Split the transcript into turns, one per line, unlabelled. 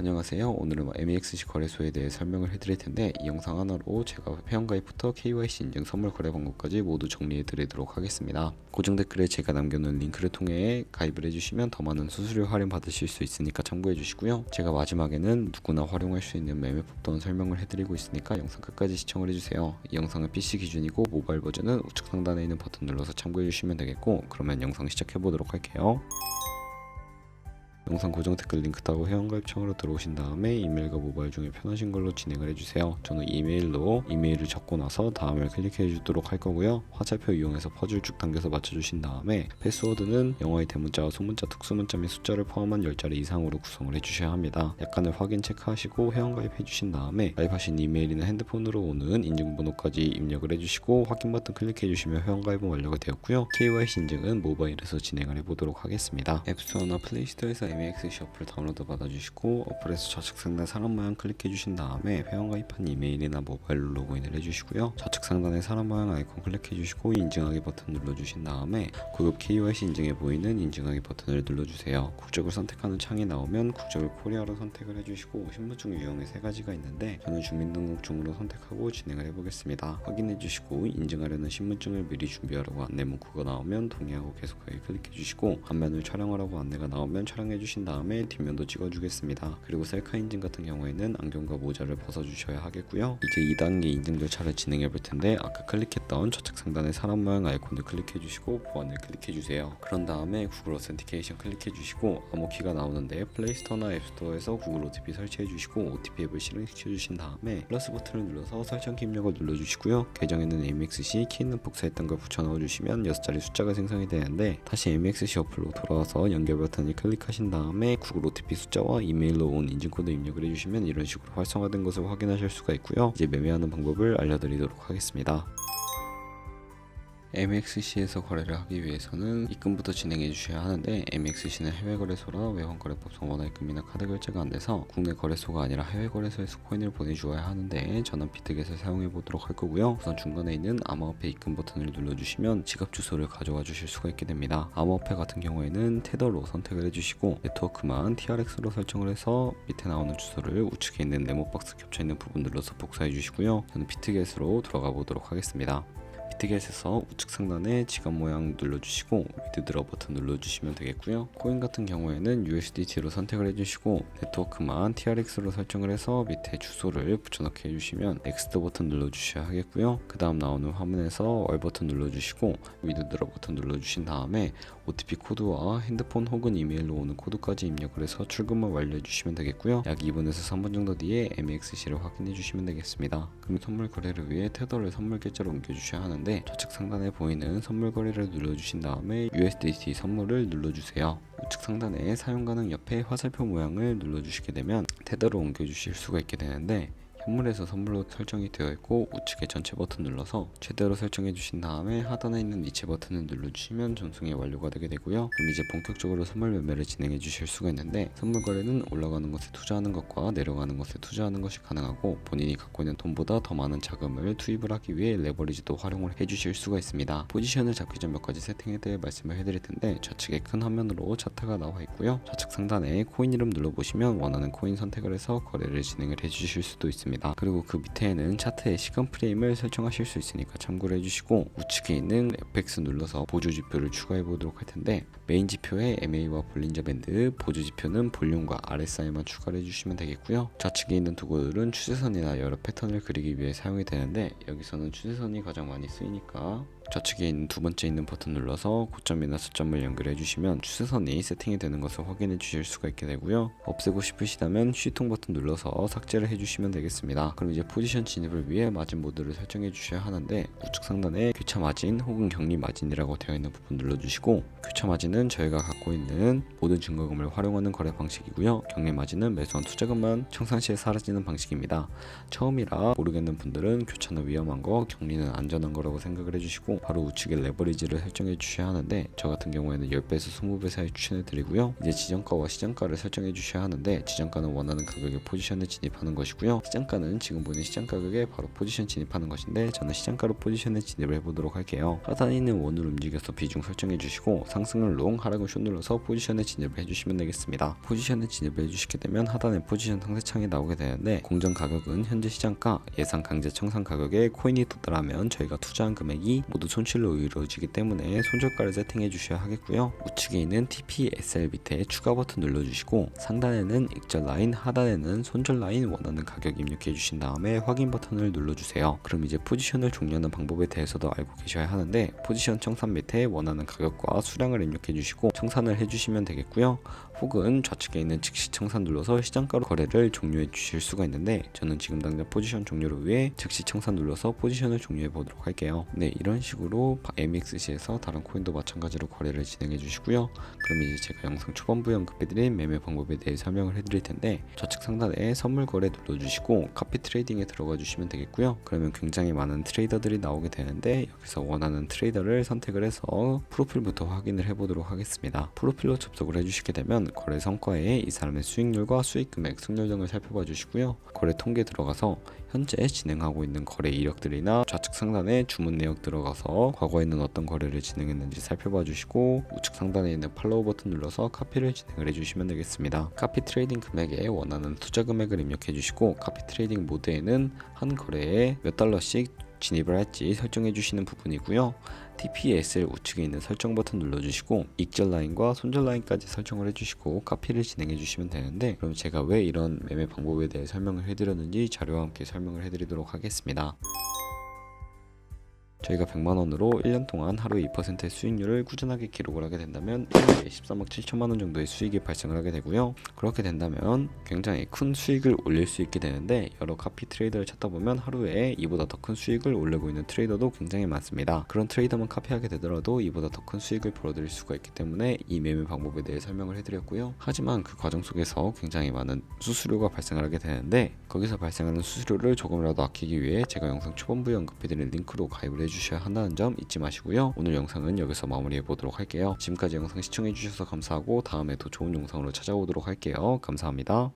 안녕하세요. 오늘은 MEXC 거래소에 대해 설명을 해드릴 텐데 이 영상 하나로 제가 회원가입부터 KYC 인증 선물 거래 방법까지 모두 정리해 드리도록 하겠습니다. 고정 댓글에 제가 남겨놓은 링크를 통해 가입을 해주시면 더 많은 수수료 할인 받으실 수 있으니까 참고해 주시고요. 제가 마지막에는 누구나 활용할 수 있는 매매법 또한 설명을 해드리고 있으니까 영상 끝까지 시청을 해주세요. 이 영상은 PC 기준이고 모바일 버전은 우측 상단에 있는 버튼 눌러서 참고해 주시면 되겠고, 그러면 영상 시작해 보도록 할게요. 영상 고정 댓글 링크 따고 회원가입창으로 들어오신 다음에 이메일과 모바일 중에 편하신 걸로 진행을 해주세요. 저는 이메일을 적고 나서 다음을 클릭해 주도록 할 거고요. 화살표 이용해서 퍼즐 쭉 당겨서 맞춰주신 다음에 패스워드는 영어의 대문자와 소문자, 특수문자 및 숫자를 포함한 10자리 이상으로 구성을 해주셔야 합니다. 약간의 확인 체크하시고 회원가입해 주신 다음에 가입하신 이메일이나 핸드폰으로 오는 인증번호까지 입력을 해주시고 확인 버튼 클릭해 주시면 회원가입은 완료가 되었고요. KYC 인증은 모바일에서 진행을 해보도록 하겠습니다. 앱스토어나 플레이스토어에서 MEXC 어플 다운로드 받아주시고 어플에서 좌측 상단 사람 모양 클릭해 주신 다음에 회원가입한 이메일이나 모바일로 로그인을 해주시고요. 좌측 상단에 사람 모양 아이콘 클릭해 주시고 인증하기 버튼 눌러주신 다음에 고급 KYC 인증에 보이는 인증하기 버튼을 눌러주세요. 국적을 선택하는 창이 나오면 국적을 코리아로 선택을 해주시고 신분증 유형이 3가지가 있는데 저는 주민등록증으로 선택하고 진행을 해보겠습니다. 확인해 주시고 인증하려는 신분증을 미리 준비하라고 안내 문구가 나오면 동의하고 계속하기 클릭해 주시고 앞면을 촬영하라고 안내가 나오면 촬영해 주신 다음에 뒷면도 찍어주겠습니다. 그리고 셀카 인증 같은 경우에는 안경과 모자를 벗어주셔야 하겠고요. 이제 2단계 인증 절차를 진행해 볼 텐데 아까 클릭했던 좌측 상단의 사람 모양 아이콘을 클릭해 주시고 보안을 클릭해 주세요. 그런 다음에 구글 어센티케이션 클릭해 주시고 암호키가 나오는데 플레이스토어나 앱스토어에서 구글 OTP 설치해 주시고 OTP 앱을 실행시켜 주신 다음에 플러스 버튼을 눌러서 설정키 입력을 눌러주시고요. 계정에는 MEXC 키있는 복사했던 걸 붙여 넣어주시면 6자리 숫자가 생성이 되는데 다시 MEXC 어플로 돌아와서 연결 버튼을 클릭하신 다음에 구글 OTP 숫자와 이메일로 온 인증코드 입력을 해주시면 이런 식으로 활성화된 것을 확인하실 수가 있고요. 이제 매매하는 방법을 알려드리도록 하겠습니다. MEXC에서 거래를 하기 위해서는 입금부터 진행해 주셔야 하는데 MEXC는 해외 거래소라 외환거래법 성원화 입금이나 카드 결제가 안 돼서 국내 거래소가 아니라 해외 거래소에서 코인을 보내주어야 하는데 저는 비트겟을 사용해 보도록 할 거고요. 우선 중간에 있는 암호화폐 입금 버튼을 눌러주시면 지갑 주소를 가져와 주실 수가 있게 됩니다. 암호화폐 같은 경우에는 테더로 선택을 해주시고 네트워크만 TRX로 설정을 해서 밑에 나오는 주소를 우측에 있는 네모박스 겹쳐 있는 부분 눌러서 복사해 주시고요. 저는 비트겟으로 들어가 보도록 하겠습니다. 비트겟에서 우측 상단에 지갑 모양 눌러주시고 위드드러 버튼 눌러주시면 되겠고요. 코인 같은 경우에는 USDT로 선택을 해주시고 네트워크만 TRX로 설정을 해서 밑에 주소를 붙여넣기 해주시면 넥스트 버튼 눌러주셔야 하겠고요. 그 다음 나오는 화면에서 월 버튼 눌러주시고 위드드러 버튼 눌러주신 다음에 OTP 코드와 핸드폰 혹은 이메일로 오는 코드까지 입력을 해서 출금을 완료해 주시면 되겠고요. 약 2분에서 3분 정도 뒤에 MEXC를 확인해 주시면 되겠습니다. 그럼 선물 거래를 위해 테더를 선물 계좌로 옮겨 주셔야 하는데 좌측 상단에 보이는 선물 거래를 눌러주신 다음에 USDT 선물을 눌러주세요. 우측 상단에 사용 가능 옆에 화살표 모양을 눌러주시게 되면 테더로 옮겨주실 수가 있게 되는데 현물에서 선물로 설정이 되어 있고 우측에 전체 버튼 눌러서 최대로 설정해 주신 다음에 하단에 있는 이체 버튼을 눌러주시면 전송이 완료가 되게 되고요. 그럼 이제 본격적으로 선물 매매를 진행해 주실 수가 있는데 선물 거래는 올라가는 것에 투자하는 것과 내려가는 것에 투자하는 것이 가능하고 본인이 갖고 있는 돈보다 더 많은 자금을 투입을 하기 위해 레버리지도 활용을 해주실 수가 있습니다. 포지션을 잡기 전 몇 가지 세팅에 대해 말씀을 해드릴 텐데 좌측에 큰 화면으로 차트가 나와 있고요. 좌측 상단에 코인 이름 눌러보시면 원하는 코인 선택을 해서 거래를 진행을 해주실 수도 있습니다. 그리고 그 밑에는 차트의 시간 프레임을 설정하실 수 있으니까 참고를 해주시고 우측에 있는 FX 눌러서 보조 지표를 추가해 보도록 할 텐데 메인 지표에 MA와 볼린저 밴드, 보조 지표는 볼륨과 RSI만 추가를 해주시면 되겠고요. 좌측에 있는 도구들은 추세선이나 여러 패턴을 그리기 위해 사용이 되는데 여기서는 추세선이 가장 많이 쓰이니까 좌측에 있는 두 번째 있는 버튼 눌러서 고점이나 수점을 연결해 주시면 추세선이 세팅이 되는 것을 확인해 주실 수가 있게 되고요. 없애고 싶으시다면 쉬통 버튼 눌러서 삭제를 해주시면 되겠습니다. 그럼 이제 포지션 진입을 위해 마진 모드를 설정해 주셔야 하는데 우측 상단에 교차 마진 혹은 격리 마진이라고 되어 있는 부분 눌러주시고 교차 마진은 저희가 갖고 있는 모든 증거금을 활용하는 거래 방식이고요. 격리 마진은 매수한 투자금만 청산시에 사라지는 방식입니다. 처음이라 모르겠는 분들은 교차는 위험한 거, 격리는 안전한 거라고 생각을 해주시고 바로 우측에 레버리지를 설정해 주셔야 하는데 저 같은 경우에는 10배에서 20배 사이 추천해 드리고요. 이제 지정가와 시장가를 설정해 주셔야 하는데 지정가는 원하는 가격의 포지션에 진입하는 것이고요. 시장가 시장가는 지금 보는 시장가격에 바로 포지션 진입하는 것인데 저는 시장가로 포지션에 진입을 해보도록 할게요. 하단에 있는 원을 움직여서 비중 설정해 주시고 상승을 롱, 하락을 숏 눌러서 포지션에 진입을 해주시면 되겠습니다. 포지션에 진입을 해주시게 되면 하단에 포지션 상세창이 나오게 되는데 공정 가격은 현재 시장가, 예상 강제 청산 가격에 코인이 도달하면 저희가 투자한 금액이 모두 손실로 이루어지기 때문에 손절가를 세팅해 주셔야 하겠고요. 우측에 있는 TPSL 밑에 추가 버튼 눌러주시고 상단에는 익절 라인, 하단에는 손절 라인 원하는 가격 입력해 주신 다음에 확인 버튼을 눌러주세요. 그럼 이제 포지션을 종료하는 방법에 대해서도 알고 계셔야 하는데 포지션 청산 밑에 원하는 가격과 수량을 입력해 주시고 청산을 해주시면 되겠고요. 혹은 좌측에 있는 즉시 청산 눌러서 시장가로 거래를 종료해 주실 수가 있는데 저는 지금 당장 포지션 종료를 위해 즉시 청산 눌러서 포지션을 종료해 보도록 할게요. 네, 이런 식으로 MXC에서 다른 코인도 마찬가지로 거래를 진행해 주시고요. 그럼 이제 제가 영상 초반부에 언급해드린 매매 방법에 대해 설명을 해드릴 텐데 좌측 상단에 선물 거래 눌러주시고 카피 트레이딩에 들어가 주시면 되겠고요. 그러면 굉장히 많은 트레이더들이 나오게 되는데 여기서 원하는 트레이더를 선택을 해서 프로필부터 확인을 해보도록 하겠습니다. 프로필로 접속을 해주시게 되면 거래 성과에 이 사람의 수익률과 수익 금액, 승률 등을 살펴봐 주시고요. 거래 통계 들어가서 현재 진행하고 있는 거래 이력들이나 좌측 상단에 주문 내역 들어가서 과거에는 어떤 거래를 진행했는지 살펴봐 주시고 우측 상단에 있는 팔로우 버튼 눌러서 카피를 진행을 해주시면 되겠습니다. 카피 트레이딩 금액에 원하는 투자 금액을 입력해 주시고 카피 트레이딩 모드에는 한 거래에 몇 달러씩 진입을 할지 설정해 주시는 부분이고요. TPSL 우측에 있는 설정 버튼 눌러주시고 익절 라인과 손절 라인까지 설정을 해주시고 카피를 진행해 주시면 되는데 그럼 제가 왜 이런 매매 방법에 대해 설명을 해드렸는지 자료와 함께 설명을 해드리도록 하겠습니다. 저희가 100만원으로 1년 동안 하루에 2%의 수익률을 꾸준하게 기록을 하게 된다면 1년에 13억 7천만원 정도의 수익이 발생을 하게 되고요. 그렇게 된다면 굉장히 큰 수익을 올릴 수 있게 되는데 여러 카피 트레이더를 찾다 보면 하루에 이보다 더 큰 수익을 올리고 있는 트레이더도 굉장히 많습니다. 그런 트레이더만 카피하게 되더라도 이보다 더 큰 수익을 벌어들일 수가 있기 때문에 이 매매 방법에 대해 설명을 해드렸고요. 하지만 그 과정 속에서 굉장히 많은 수수료가 발생을 하게 되는데 거기서 발생하는 수수료를 조금이라도 아끼기 위해 제가 영상 초반부에 언급해드린 링크로 가입을 해주셔야 한다는 점 잊지 마시고요. 오늘 영상은 여기서 마무리해 보도록 할게요. 지금까지 영상 시청해 주셔서 감사하고 다음에 더 좋은 영상으로 찾아오도록 할게요. 감사합니다.